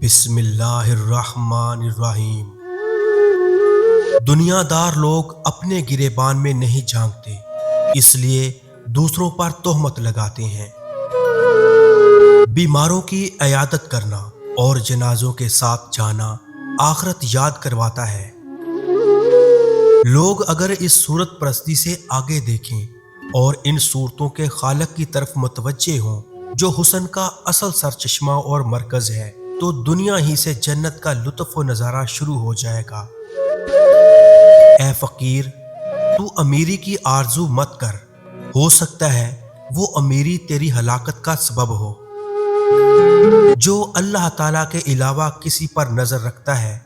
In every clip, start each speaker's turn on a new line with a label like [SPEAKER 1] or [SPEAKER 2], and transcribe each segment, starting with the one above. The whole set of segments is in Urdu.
[SPEAKER 1] بسم اللہ الرحمن الرحیم۔ دنیا دار لوگ اپنے گریبان میں نہیں جھانکتے، اس لیے دوسروں پر تہمت لگاتے ہیں۔ بیماروں کی عیادت کرنا اور جنازوں کے ساتھ جانا آخرت یاد کرواتا ہے۔ لوگ اگر اس صورت پرستی سے آگے دیکھیں اور ان صورتوں کے خالق کی طرف متوجہ ہوں جو حسن کا اصل سرچشمہ اور مرکز ہے، تو دنیا ہی سے جنت کا لطف و نظارہ شروع ہو جائے گا۔ اے فقیر، تو امیری کی آرزو مت کر، ہو سکتا ہے وہ امیری تیری ہلاکت کا سبب ہو۔ جو اللہ تعالیٰ کے علاوہ کسی پر نظر رکھتا ہے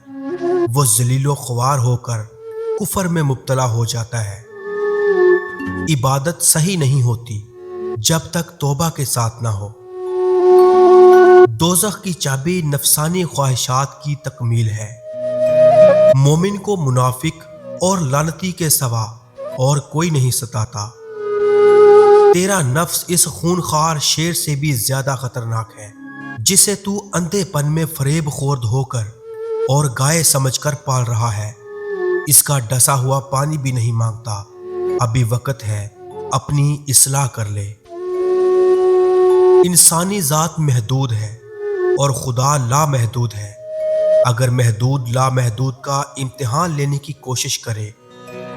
[SPEAKER 1] وہ ذلیل و خوار ہو کر کفر میں مبتلا ہو جاتا ہے۔ عبادت صحیح نہیں ہوتی جب تک توبہ کے ساتھ نہ ہو۔ دوزخ کی چابی نفسانی خواہشات کی تکمیل ہے۔ مومن کو منافق اور لعنتی کے سوا اور کوئی نہیں ستاتا۔ تیرا نفس اس خونخوار شیر سے بھی زیادہ خطرناک ہے جسے تو اندھے پن میں فریب خورد ہو کر اور گائے سمجھ کر پال رہا ہے۔ اس کا ڈسا ہوا پانی بھی نہیں مانگتا۔ ابھی وقت ہے، اپنی اصلاح کر لے۔ انسانی ذات محدود ہے اور خدا لامحدود ہے۔ اگر محدود لامحدود کا امتحان لینے کی کوشش کرے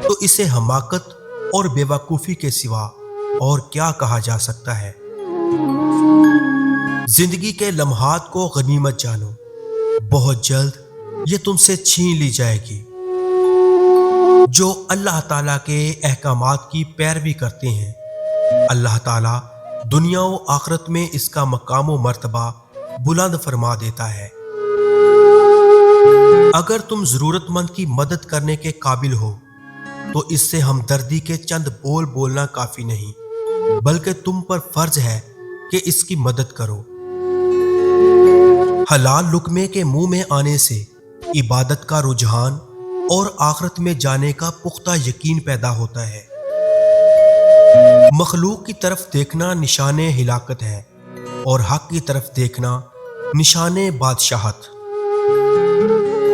[SPEAKER 1] تو اسے حماقت اور بے وقوفی کے سوا اور کیا کہا جا سکتا ہے۔ زندگی کے لمحات کو غنیمت جانو، بہت جلد یہ تم سے چھین لی جائے گی۔ جو اللہ تعالیٰ کے احکامات کی پیروی کرتے ہیں، اللہ تعالیٰ دنیا و آخرت میں اس کا مقام و مرتبہ بلند فرما دیتا ہے۔ اگر تم ضرورت مند کی مدد کرنے کے قابل ہو تو اس سے ہمدردی کے چند بول بولنا کافی نہیں، بلکہ تم پر فرض ہے کہ اس کی مدد کرو۔ حلال لقمے کے منہ میں آنے سے عبادت کا رجحان اور آخرت میں جانے کا پختہ یقین پیدا ہوتا ہے۔ مخلوق کی طرف دیکھنا نشان ہلاکت ہے اور حق کی طرف دیکھنا نشان بادشاہت۔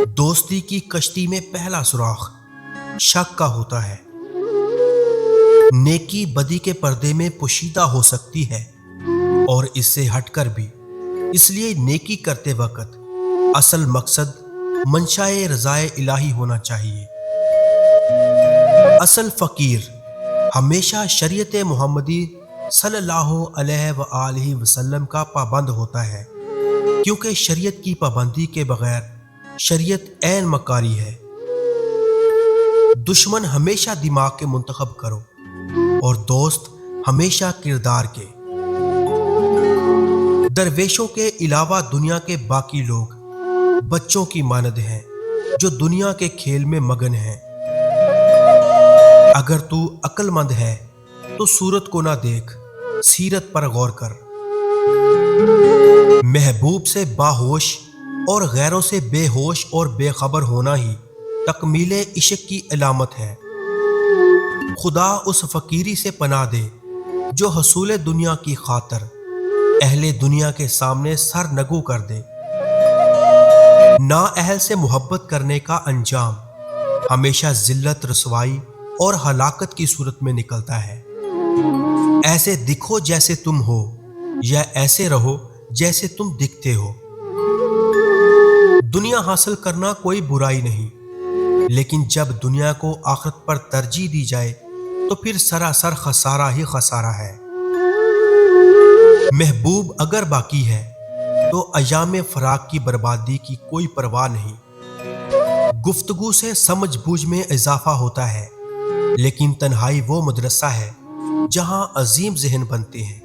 [SPEAKER 1] دوستی کی کشتی میں پہلا سوراخ شک کا ہوتا ہے۔ نیکی بدی کے پردے میں پوشیدہ ہو سکتی ہے اور اس سے ہٹ کر بھی، اس لیے نیکی کرتے وقت اصل مقصد منشائے رضائے الہی ہونا چاہیے۔ اصل فقیر ہمیشہ شریعت محمدی صلی اللہ علیہ وآلہ وسلم کا پابند ہوتا ہے، کیونکہ شریعت کی پابندی کے بغیر شریعت عین مکاری ہے۔ دشمن ہمیشہ دماغ کے منتخب کرو اور دوست ہمیشہ کردار کے۔ درویشوں کے علاوہ دنیا کے باقی لوگ بچوں کی مانند ہیں جو دنیا کے کھیل میں مگن ہیں۔ اگر تو عقل مند ہے تو صورت کو نہ دیکھ، سیرت پر غور کر۔ محبوب سے باہوش اور غیروں سے بے ہوش اور بے خبر ہونا ہی تکمیل عشق کی علامت ہے۔ خدا اس فقیری سے پناہ دے جو حصول دنیا کی خاطر اہل دنیا کے سامنے سر نگو کر دے۔ نا اہل سے محبت کرنے کا انجام ہمیشہ ذلت، رسوائی اور ہلاکت کی صورت میں نکلتا ہے۔ ایسے دکھو جیسے تم ہو یا ایسے رہو جیسے تم دکھتے ہو۔ دنیا حاصل کرنا کوئی برائی نہیں، لیکن جب دنیا کو آخرت پر ترجیح دی جائے تو پھر سراسر خسارہ ہی خسارہ ہے۔ محبوب اگر باقی ہے تو ایام فراق کی بربادی کی کوئی پرواہ نہیں۔ گفتگو سے سمجھ بوجھ میں اضافہ ہوتا ہے، لیکن تنہائی وہ مدرسہ ہے جہاں عظیم ذہن بنتے ہیں۔